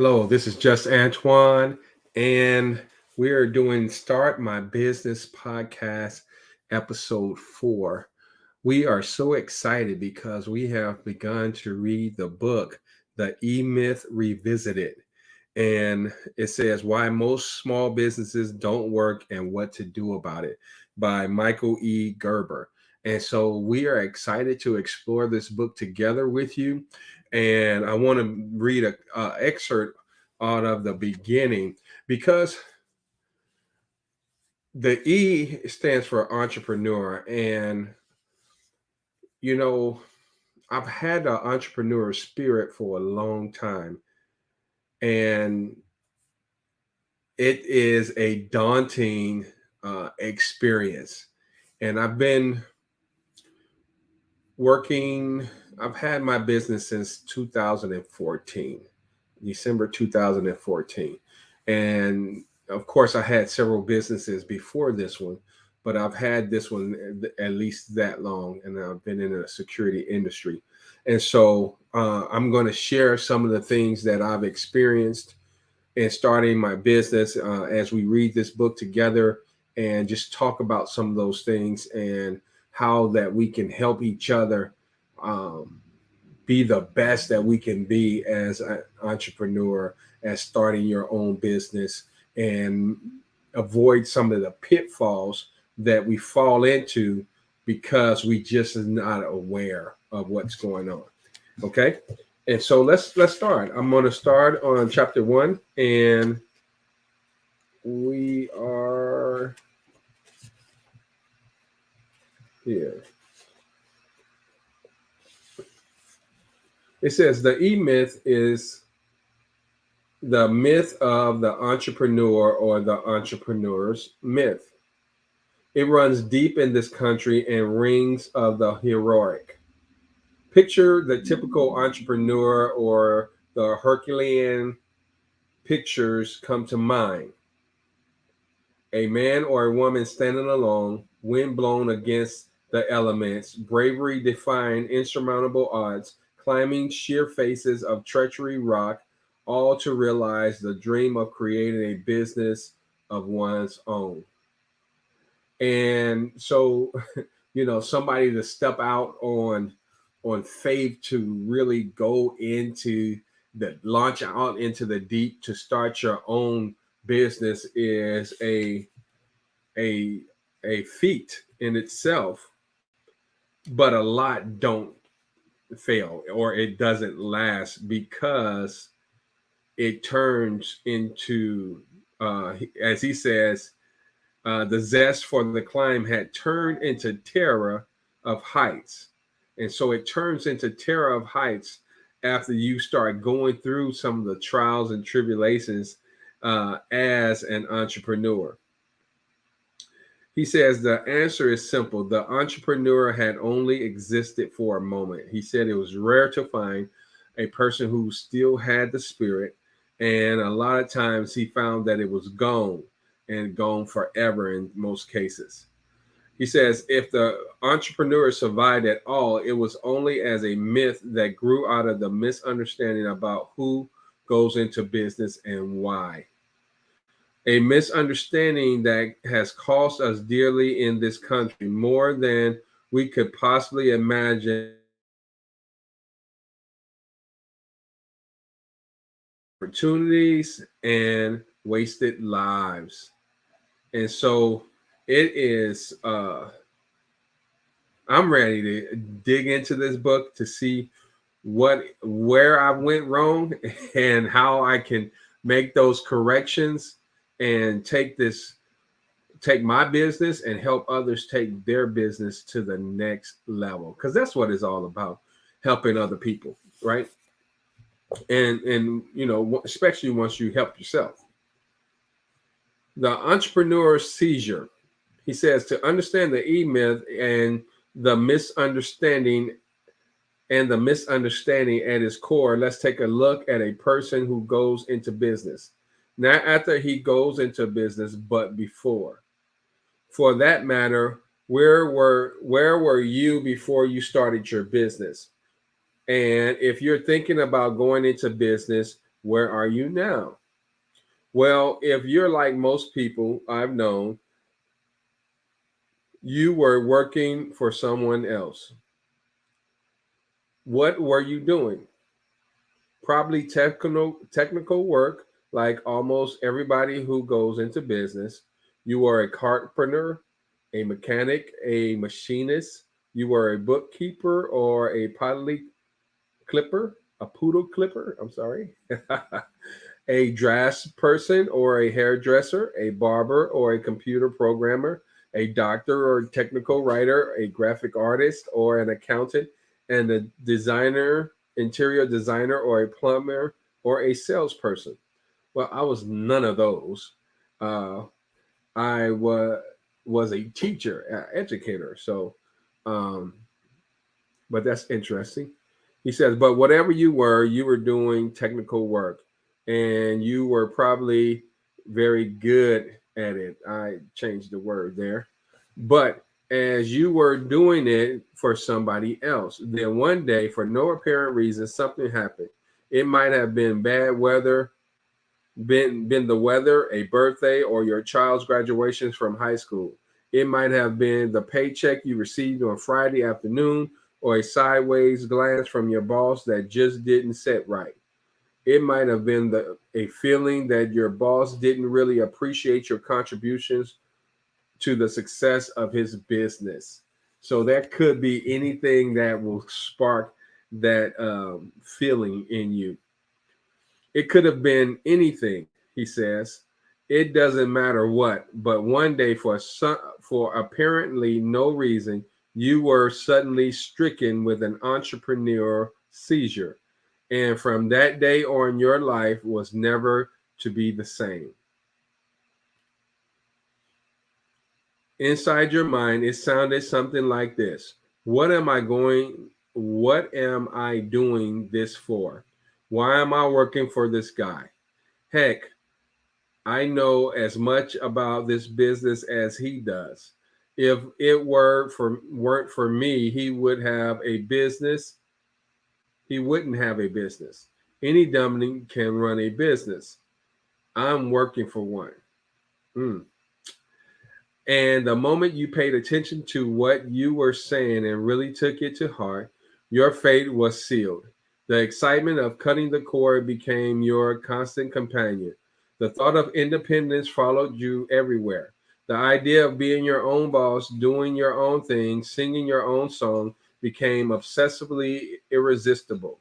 Hello, this is Just Antoine, and we are doing Start My Business Podcast, episode 4. We are so excited because we have begun to read the book, The EMyth Revisited. And it says Why Most Small Businesses Don't Work and What to Do About It by Michael E. Gerber. And so we are excited to explore this book together with you. And I want to read an excerpt out of the beginning because the E stands for entrepreneur. And, you know, I've had an entrepreneur spirit for a long time. And it is a daunting experience. And I've been working, I've had my business since 2014, December 2014. And of course, I had several businesses before this one, but I've had this one at least that long, and I've been in the security industry. And so I'm going to share some of the things that I've experienced in starting my business as we read this book together and just talk about some of those things and how that we can help each other um, be the best that we can be as an entrepreneur, as starting your own business, and avoid some of the pitfalls that we fall into because we just are not aware of what's going on. Okay. And so let's start. I'm going to start on chapter 1, and we are here. It says the E-myth is the myth of the entrepreneur or the entrepreneur's myth. It runs deep in this country and rings of the heroic. Picture the typical entrepreneur or the Herculean pictures come to mind. A man or a woman standing alone, wind blown against the elements, bravery defying insurmountable odds, climbing sheer faces of treachery rock, all to realize the dream of creating a business of one's own. And so, somebody to step out on faith to really go into the launch out into the deep to start your own business is a a feat in itself, but a lot don't fail or it doesn't last because it turns into as he says, the zest for the climb had turned into terror of heights. And so it turns into terror of heights after you start going through some of the trials and tribulations as an entrepreneur. He says the answer is simple. The entrepreneur had only existed for a moment. He said it was rare to find a person who still had the spirit. And a lot of times he found that it was gone and gone forever in most cases. He says if the entrepreneur survived at all, it was only as a myth that grew out of the misunderstanding about who goes into business and why. A misunderstanding that has cost us dearly in this country, more than we could possibly imagine. Opportunities and wasted lives. And so it is I'm ready to dig into this book to see where I went wrong and how I can make those corrections and take my business and help others take their business to the next level, because that's what it's all about, helping other people, right? And especially once you help yourself. The entrepreneur's seizure. He says to understand the E-myth and the misunderstanding at its core, let's take a look at a person who goes into business. Not after he goes into business, but before. For that matter, where were you before you started your business? And if you're thinking about going into business, Where are you now? Well, if you're like most people I've known, you were working for someone else. What were you doing? Probably technical work, like almost everybody who goes into business. You were a carpenter, a mechanic, a machinist. You were a bookkeeper or a pottery clipper, a poodle clipper. I'm sorry. A dress person or a hairdresser, a barber or a computer programmer, a doctor or technical writer, a graphic artist or an accountant, and a designer, interior designer, or a plumber or a salesperson. Well, I was none of those. Uh, I was a teacher, educator. So, um, but that's interesting. He says, but whatever you were doing technical work and you were probably very good at it. I changed the word there. But as you were doing it for somebody else, then one day, for no apparent reason, something happened. It might have been bad weather, been the weather, a birthday, or your child's graduations from high school. It might have been the paycheck you received on Friday afternoon, or a sideways glance from your boss that just didn't sit right. It might have been a feeling that your boss didn't really appreciate your contributions to the success of his business. So that could be anything that will spark that feeling in you. It could have been anything, he says. It doesn't matter what, but one day, for apparently no reason, you were suddenly stricken with an entrepreneur seizure. And from that day on, your life was never to be the same. Inside your mind, it sounded something like this. What am I doing this for? Why am I working for this guy? Heck, I know as much about this business as he does. If it weren't for me, he wouldn't have a business. Any dumpling can run a business. I'm working for one. Mm. And the moment you paid attention to what you were saying and really took it to heart, your fate was sealed. The excitement of cutting the cord became your constant companion. The thought of independence followed you everywhere. The idea of being your own boss, doing your own thing, singing your own song became obsessively irresistible.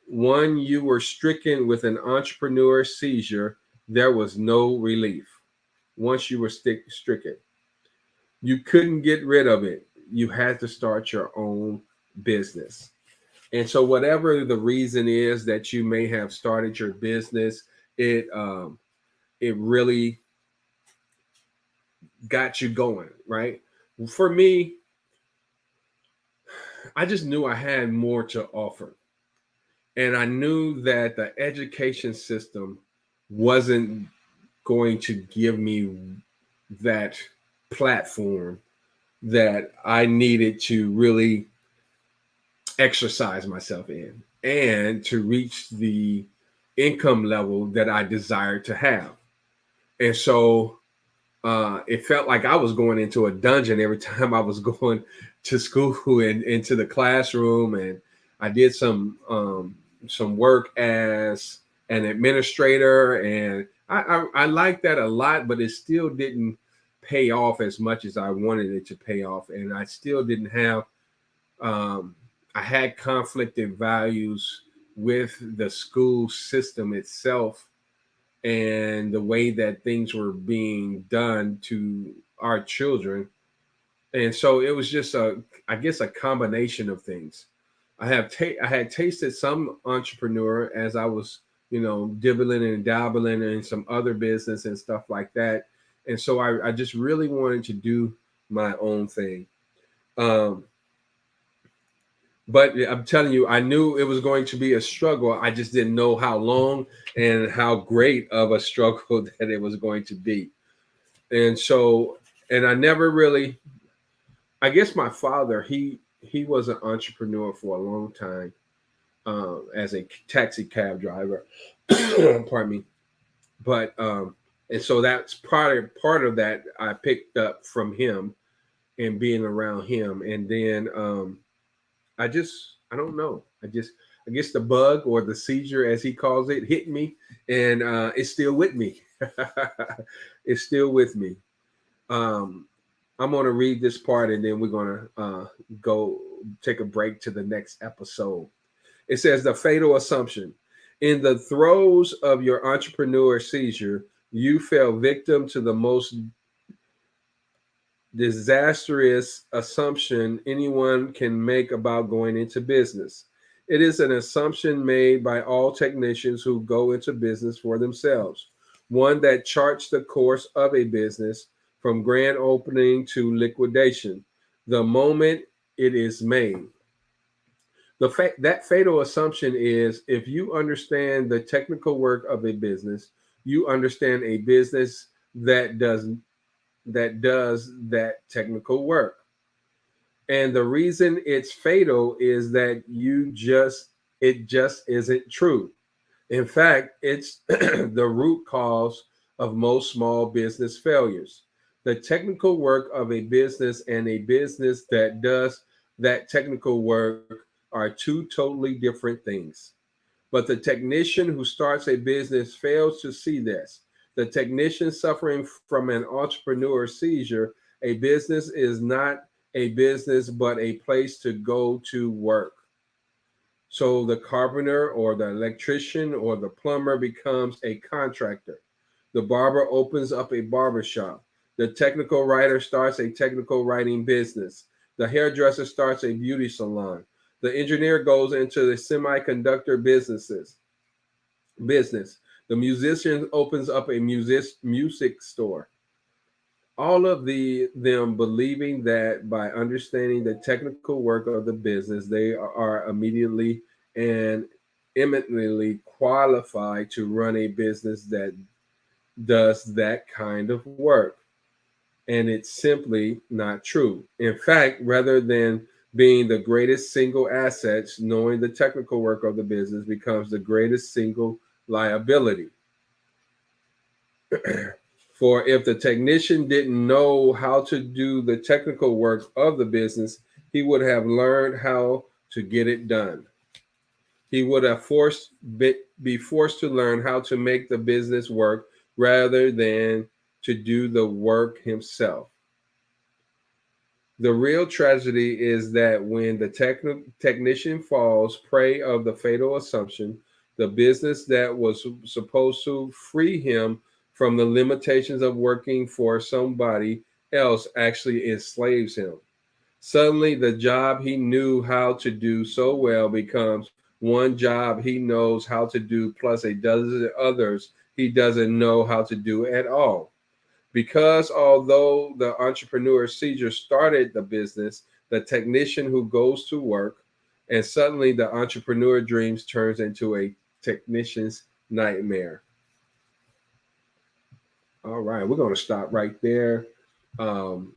One, you were stricken with an entrepreneur seizure. There was no relief once you were stricken. You couldn't get rid of it. You had to start your own business. And so, whatever the reason is that you may have started your business, it really got you going, right? For me, I just knew I had more to offer, and I knew that the education system wasn't going to give me that platform that I needed to really exercise myself in and to reach the income level that I desired to have. And so it felt like I was going into a dungeon every time I was going to school and into the classroom. And I did some work as an administrator, and I liked that a lot, but it still didn't pay off as much as I wanted it to pay off, and I still didn't have I had conflicting values with the school system itself and the way that things were being done to our children. And so it was just I guess, a combination of things. I had tasted some entrepreneur as I was, dibbling and dabbling in some other business and stuff like that. And so I just really wanted to do my own thing. Um, but I'm telling you, I knew it was going to be a struggle. I just didn't know how long and how great of a struggle that it was going to be. And so, and I never really, I guess my father, he was an entrepreneur for a long time. as a taxi cab driver. Pardon me. But and so that's part of that I picked up from him and being around him. And then I don't know. I guess the bug or the seizure, as he calls it, hit me, and it's still with me. It's still with me. Um, I'm going to read this part, and then we're going to go take a break to the next episode. It says the fatal assumption. In the throes of your entrepreneur seizure, you fell victim to the most disastrous assumption anyone can make about going into business. It is an assumption made by all technicians who go into business for themselves, one that charts the course of a business from grand opening to liquidation, the moment it is made. That fatal assumption is if you understand the technical work of a business, you understand a business that does that technical work. And the reason it's fatal is that it just isn't true. In fact, it's the root cause of most small business failures. The technical work of a business and a business that does that technical work are two totally different things. But the technician who starts a business fails to see this. The technician suffering from an entrepreneur seizure, a business is not a business, but a place to go to work. So the carpenter or the electrician or the plumber becomes a contractor. The barber opens up a barber shop. The technical writer starts a technical writing business. The hairdresser starts a beauty salon. The engineer goes into the semiconductor business. The musician opens up a music store. All of them believing that by understanding the technical work of the business, they are immediately and eminently qualified to run a business that does that kind of work. And it's simply not true. In fact, rather than being the greatest single assets, knowing the technical work of the business becomes the greatest single liability. For if the technician didn't know how to do the technical work of the business, he would have learned how to get it done. He would have be forced to learn how to make the business work rather than to do the work himself. The real tragedy is that when the technician falls prey of the fatal assumption, the business that was supposed to free him from the limitations of working for somebody else actually enslaves him. Suddenly, the job he knew how to do so well becomes one job he knows how to do, plus a dozen others he doesn't know how to do at all. Because although the entrepreneur Seizure started the business, the technician who goes to work, and suddenly the entrepreneur dreams turns into a technician's nightmare. All right, we're going to stop right there. Um,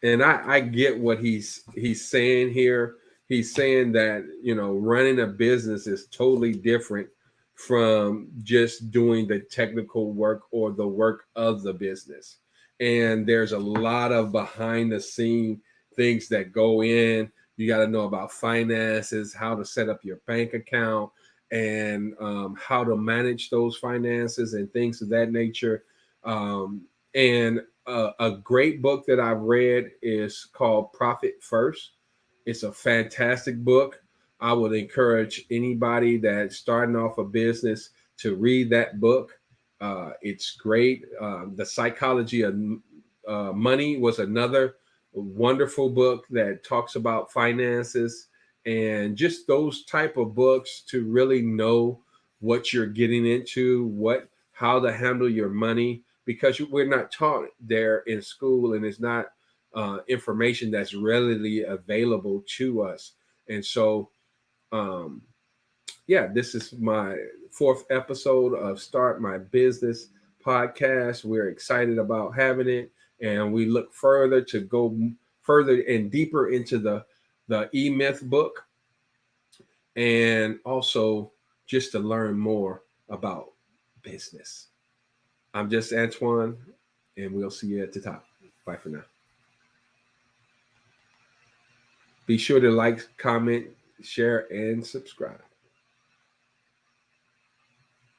and I get what he's saying here. He's saying that running a business is totally different from just doing the technical work or the work of the business. And there's a lot of behind the scene things that go in. You got to know about finances, how to set up your bank account, and how to manage those finances and things of that nature. And a great book that I've read is called Profit First. It's a fantastic book. I would encourage anybody that's starting off a business to read that book. It's great. The Psychology of Money was another wonderful book that talks about finances and just those type of books to really know what you're getting into, how to handle your money, because we're not taught there in school, and it's not information that's readily available to us. And so, um, yeah, this is my fourth episode of Start My Business podcast. We're excited about having it, and we look further to go further and deeper into the EMyth book. and also just to learn more about business. I'm just Antoine, and we'll see you at the top. Bye for now. Be sure to like, comment, share, and subscribe.